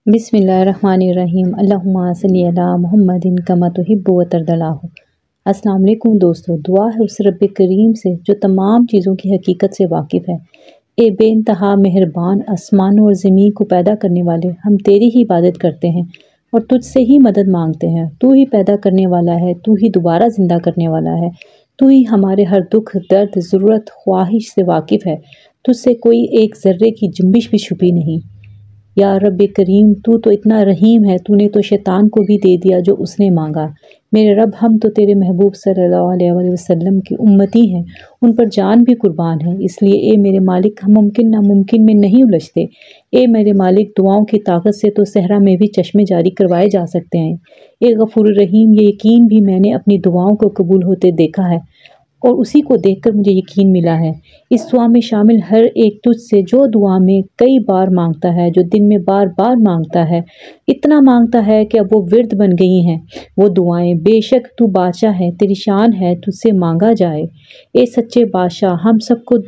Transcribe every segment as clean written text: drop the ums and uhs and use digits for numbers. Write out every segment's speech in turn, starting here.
बिस्मिल्लाहिर्रहमानिर्रहीम अल्लाहुम्मा सल्ली अला मुहम्मदिन कमा तुहिब्बु व तर्दलाहु। अस्सलाम वालेकुम दोस्तों, दुआ है उस रब्बे करीम से जो तमाम चीज़ों की हकीकत से वाकिफ़ है। ए बेइंतहा मेहरबान आसमानों और ज़मीन को पैदा करने वाले, हम तेरी ही इबादत करते हैं और तुझसे ही मदद मांगते हैं। तू ही पैदा करने वाला है, तू ही दोबारा ज़िंदा करने वाला है, तू ही हमारे हर दुख दर्द ज़रूरत ख्वाहिश से वाकिफ़ है। तुझसे कोई एक ज़र्रे की जुम्बिश भी छुपी नहीं। या रब्बे करीम, तू तो इतना रहीम है, तूने तो शैतान को भी दे दिया जो उसने मांगा। मेरे रब, हम तो तेरे महबूब सल्लल्लाहु अलैहि वसल्लम की उम्मती हैं, उन पर जान भी कुर्बान है। इसलिए ए मेरे मालिक, हम मुमकिन नामुमकिन में नहीं उलझते। ए मेरे मालिक, दुआओं की ताकत से तो सहरा में भी चश्मे जारी करवाए जा सकते हैं। ए गफूर रहीम, ये यकीन भी मैंने अपनी दुआओं को कबूल होते देखा है और उसी को देखकर मुझे यकीन मिला है। इस दुआ में शामिल हर एक तुझसे जो दुआ में कई बार मांगता है, जो दिन में बार बार मांगता है, इतना मांगता है कि अब वो विर्द बन गई हैं वो दुआएं। बेशक तू बादशाह है, तेरी शान है तुझसे मांगा जाए। ए सच्चे बादशाह, हम सबको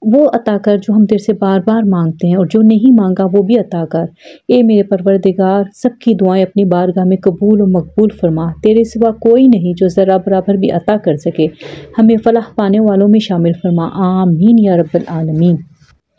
वो अता कर जो हम तेरे से बार बार मांगते हैं और जो नहीं मांगा वो भी अता कर। ए मेरे परवरदिगार, सबकी दुआएं अपनी बारगाह में कबूल और मकबूल फरमा। तेरे सिवा कोई नहीं जो ज़रा बराबर भी अता कर सके। हमें फलाह पाने वालों में शामिल फरमा। आमीन या रब्बल आलमीन।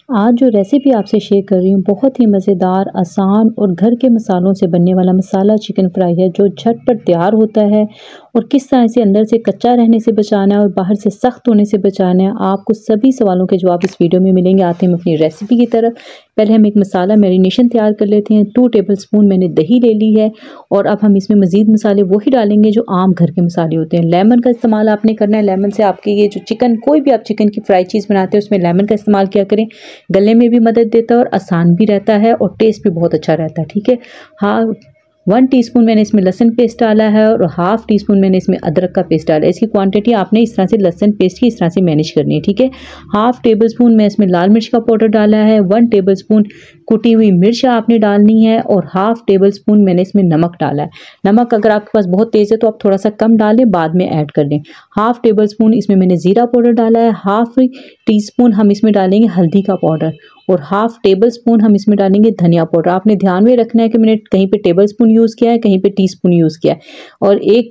आज जो रेसिपी आपसे शेयर कर रही हूँ बहुत ही मज़ेदार, आसान और घर के मसालों से बनने वाला मसाला चिकन फ्राई है, जो झटपट तैयार होता है और किस तरह से अंदर से कच्चा रहने से बचाना है और बाहर से सख्त होने से बचाना है। आपको सभी सवालों के जवाब इस वीडियो में मिलेंगे। आते हैं अपनी रेसिपी की तरफ। पहले हम एक मसाला मैरिनेशन तैयार कर लेते हैं। 2 टेबलस्पून मैंने दही ले ली है और अब हम इसमें मज़ीद मसाले वही डालेंगे जो आम घर के मसाले होते हैं। लेमन का इस्तेमाल आपने करना है। लेमन से आपके ये जो चिकन, कोई भी आप चिकन की फ्राई चीज़ बनाते हैं उसमें लेमन का इस्तेमाल किया करें। गले में भी मदद देता है और आसान भी रहता है और टेस्ट भी बहुत अच्छा रहता है। ठीक है। हाँ, 1 टीस्पून मैंने इसमें लहसुन पेस्ट डाला है और हाफ़ टी स्पून मैंने इसमें अदरक का पेस्ट डाला है। इसकी क्वांटिटी आपने इस तरह से लहसुन पेस्ट की इस तरह से मैनेज करनी है। ठीक है। हाफ़ टेबल स्पून मैं इसमें लाल मिर्च का पाउडर डाला है। 1 टेबल स्पून कुटी हुई मिर्च आपने डालनी है और हाफ़ टेबल स्पून मैंने इसमें नमक डाला है। नमक अगर आपके पास बहुत तेज़ है तो आप थोड़ा सा कम डालें, बाद में ऐड कर लें। हाफ़ टेबल स्पून इसमें मैंने ज़ीरा पाउडर डाला है। हाफ़ टी स्पून हम इसमें डालेंगे हल्दी का पाउडर और हाफ़ टेबल स्पून हम इसमें डालेंगे धनिया पाउडर। आपने ध्यान में रखना है कि मैंने कहीं पे टेबल स्पून यूज़ किया है, कहीं पे टीस्पून यूज़ किया है। और 1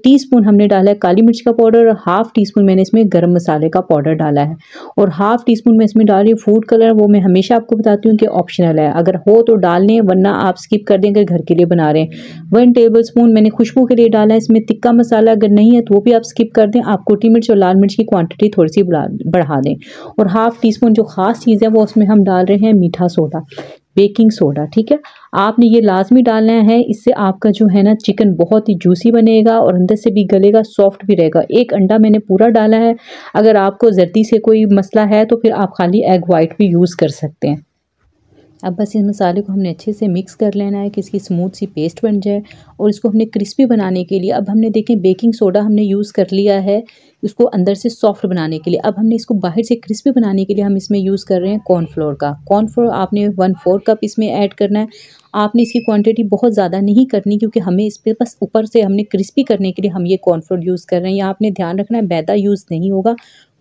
टीस्पून हमने डाला है काली मिर्च का पाउडर और हाफ़ टी स्पून मैंने इसमें गरम मसाले का पाउडर डाला है और हाफ़ टी स्पून मैं इसमें डाल रही हूँ फूड कलर। वो मैं हमेशा आपको बताती हूँ कि ऑप्शनल है, अगर हो तो डाल लें वरना आप स्किप कर दें अगर घर के लिए बना रहे हैं। 1 टेबल स्पून मैंने खुशबू के लिए डाला है इसमें तिक्का मसाला, अगर नहीं है तो वो भी आप स्किप कर दें। आप कोटी मिर्च और लाल मिर्च की क्वांटिटी थोड़ी सी बढ़ा दें। और हाफ़ टी स्पून जो ख़ास चीज़ है वो उसमें हम डाल रहे हैं मीठा सोडा, बेकिंग सोडा। ठीक है। आपने ये लाजमी डालना है, इससे आपका जो है ना चिकन बहुत ही जूसी बनेगा और अंदर से भी गलेगा, सॉफ्ट भी रहेगा। 1 अंडा मैंने पूरा डाला है। अगर आपको जर्दी से कोई मसला है तो फिर आप खाली एग वाइट भी यूज़ कर सकते हैं। अब बस इस मसाले को हमने अच्छे से मिक्स कर लेना है कि इसकी स्मूथ सी पेस्ट बन जाए। और इसको हमने क्रिस्पी बनाने के लिए अब हमने देखें बेकिंग सोडा हमने यूज़ कर लिया है इसको अंदर से सॉफ्ट बनाने के लिए। अब हमने इसको बाहर से क्रिस्पी बनाने के लिए हम इसमें यूज़ कर रहे हैं कॉर्नफ्लोर का। कॉर्नफ्लोर आपने 1/4 कप इसमें ऐड करना है। आपने इसकी क्वांटिटी बहुत ज़्यादा नहीं करनी क्योंकि हमें इस पर बस ऊपर से हमने क्रिस्पी करने के लिए हम ये कॉर्नफ्लोर यूज़ कर रहे हैं। यहाँ आपने ध्यान रखना है मैदा यूज़ नहीं होगा,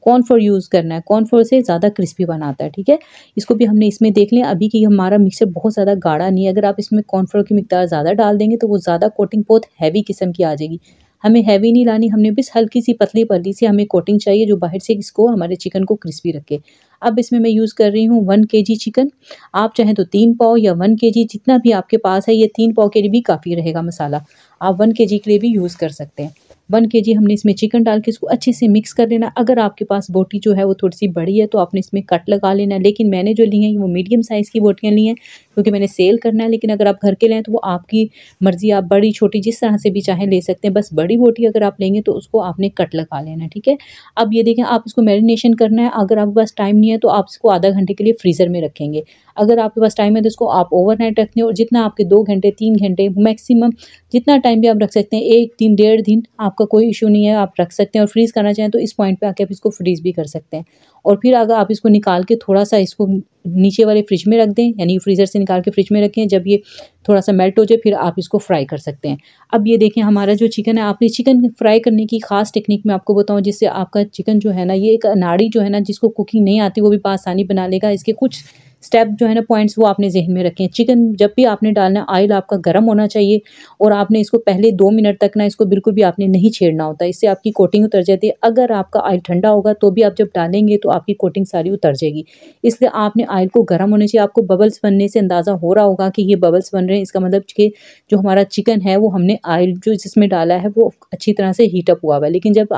कॉर्नफ्लोर यूज़ करना है। कॉर्नफ्लोर से ज़्यादा क्रिस्पी बनाता है। ठीक है। इसको भी हमने इसमें देख लिया अभी कि हमारा मिक्सचर बहुत ज़्यादा गाढ़ा नहीं है। अगर आप इसमें कॉर्नफ्लोर की मिकदार ज़्यादा डाल देंगे तो वो ज़्यादा कोटिंग बहुत हैवी किस्म की आ जाएगी। हमें हैवी नहीं लानी, हमने बस हल्की सी पतली पतली सी हमें कोटिंग चाहिए जो बाहर से इसको हमारे चिकन को क्रिस्पी रखे। अब इसमें मैं यूज़ कर रही हूँ 1 केजी चिकन। आप चाहें तो 3 पाव या 1 केजी जितना भी आपके पास है, ये 3 पाव के लिए भी काफ़ी रहेगा मसाला। आप 1 केजी के लिए भी यूज़ कर सकते हैं। 1 केजी हमने इसमें चिकन डाल के इसको अच्छे से मिक्स कर लेना। अगर आपके पास बोटी जो है वो थोड़ी सी बड़ी है तो आपने इसमें कट लगा लेना है, लेकिन मैंने जो ली हैं वो मीडियम साइज़ की बोटियाँ ली हैं क्योंकि मैंने सेल करना है। लेकिन अगर आप घर के लें तो वो आपकी मर्ज़ी, आप बड़ी छोटी जिस तरह से भी चाहें ले सकते हैं। बस बड़ी बोटी अगर आप लेंगे तो उसको आपने कट लगा लेना है। ठीक है। अब ये देखें, आप इसको मैरिनेशन करना है। अगर आपके पास टाइम नहीं है तो आप इसको आधा घंटे के लिए फ्रीज़र में रखेंगे। अगर आपके पास टाइम है तो इसको आप ओवरनाइट रख दें और जितना आपके 2 घंटे 3 घंटे मैक्सिमम जितना टाइम भी आप रख सकते हैं, 1 दिन 1.5 दिन आपका कोई इशू नहीं है, आप रख सकते हैं। और फ्रीज़ करना चाहें तो इस पॉइंट पे आके आप इसको फ्रीज़ भी कर सकते हैं। और फिर अगर आप इसको निकाल के थोड़ा सा इसको नीचे वाले फ्रिज में रख दें, यानी फ्रीज़र से निकाल के फ्रिज में रखें। जब ये थोड़ा सा मेल्ट हो जाए फिर आप इसको फ्राई कर सकते हैं। अब ये देखें हमारा जो चिकन है, आपने चिकन फ्राई करने की ख़ास टेक्निक मैं आपको बताऊँ जिससे आपका चिकन जो है ना, ये एक अनाड़ी जो है ना जिसको कुकिंग नहीं आती वो भी आसानी बना लेगा। इसके कुछ स्टेप जो है ना पॉइंट्स वो आपने जहन में रखें। चिकन जब भी आपने डालना है ऑयल आपका गर्म होना चाहिए और आपने इसको पहले 2 मिनट तक ना इसको बिल्कुल भी आपने नहीं छेड़ना होता, इससे आपकी कोटिंग उतर जाती है। अगर आपका ऑयल ठंडा होगा तो भी आप जब डालेंगे तो आपकी कोटिंग सारी उतर जाएगी, इसलिए आपने ऑयल को गर्म होने चाहिए। आपको बबल्स बनने से अंदाज़ा हो रहा होगा कि ये बबल्स बन रहे हैं, इसका मतलब कि जो हमारा चिकन है वो हमने ऑयल जो जिसमें डाला है वो अच्छी तरह से हीटअप हुआ हुआ है। लेकिन जब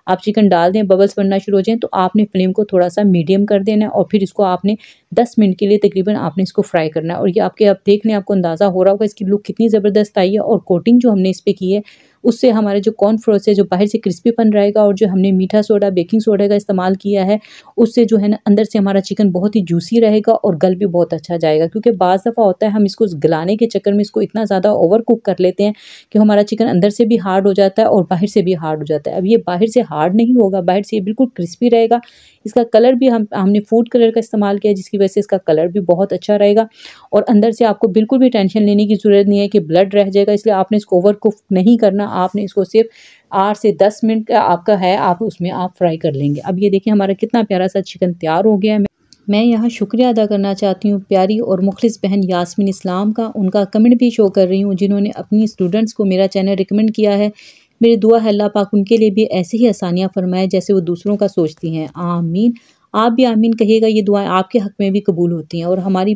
आप चिकन डाल दें, बबल्स बनना शुरू हो जाएँ, तो आपने फ्लेम को थोड़ा-सा मीडियम कर देना है और फिर इसको आपने 10 मिनट के लिए तकरीबन आपने इसको फ्राई करना है। और ये आप देख लें, आपको अंदाज़ा हो रहा होगा इसकी लुक कितनी ज़बरदस्त आई है और कोटिंग जो हमने इस पे की है, उससे हमारे जो कॉर्नफ्लोर है जो बाहर से क्रिस्पीपन रहेगा और जो हमने मीठा सोडा, बेकिंग सोडा का इस्तेमाल किया है, उससे जो है ना अंदर से हमारा चिकन बहुत ही जूसी रहेगा और गल भी बहुत अच्छा जाएगा। क्योंकि बाज़ दफ़ा होता है हम इसको गलाने के चक्कर में इसको इतना ज़्यादा ओवर कुक कर लेते हैं कि हमारा चिकन अंदर से भी हार्ड हो जाता है और बाहर से भी हार्ड हो जाता है। अब ये बाहर से हार्ड नहीं होगा, बाहर से ये बिल्कुल क्रिस्पी रहेगा। इसका कलर भी हमने फूड कलर का इस्तेमाल किया, जिसकी वजह से इसका कलर भी बहुत अच्छा रहेगा और अंदर से आपको बिल्कुल भी टेंशन लेने की ज़रूरत नहीं है कि ब्लड रह जाएगा, इसलिए आपने इसको ओवर कुक नहीं करना। आपने इसको सिर्फ 8 से 10 मिनट का आपका है, आप उसमें आप फ्राई कर लेंगे। अब ये देखिए हमारा कितना प्यारा सा चिकन तैयार हो गया है। मैं यहाँ शुक्रिया अदा करना चाहती हूँ प्यारी और मुखलिस बहन यास्मीन इस्लाम का। उनका कमेंट भी शो कर रही हूँ जिन्होंने अपनी स्टूडेंट्स को मेरा चैनल रिकमेंड किया है। मेरी दुआ है अल्लाह पाक उनके लिए भी ऐसी ही आसानियाँ फरमाए जैसे वो दूसरों का सोचती हैं। आमीन। आप भी आमीन कहिएगा, ये दुआएं आपके हक़ में भी कबूल होती हैं। और हमारी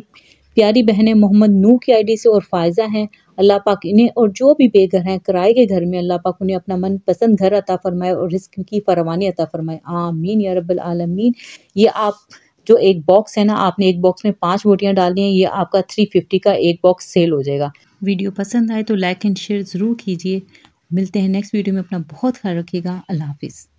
प्यारी बहनें मोहम्मद नू की आईडी से और फ़ायज़ा हैं, अल्लाह पाक इन्हें और जो भी बेघर हैं किराए के घर में अल्लाह पाक उन्हें अपना मनपसंद घर अता फ़रमाए और रिज़्क़ की फरावानी अता फ़रमाए। आमीन या रब्बल आलमीन। ये आप जो एक बॉक्स है ना, आपने एक बॉक्स में 5 बोटियाँ डालनी हैं, ये आपका 350 का एक बॉक्स सेल हो जाएगा। वीडियो पसंद आए तो लाइक एंड शेयर ज़रूर कीजिए। मिलते हैं नेक्स्ट वीडियो में। अपना बहुत ख्याल रखिएगा। अल्लाह हाफ़िज़।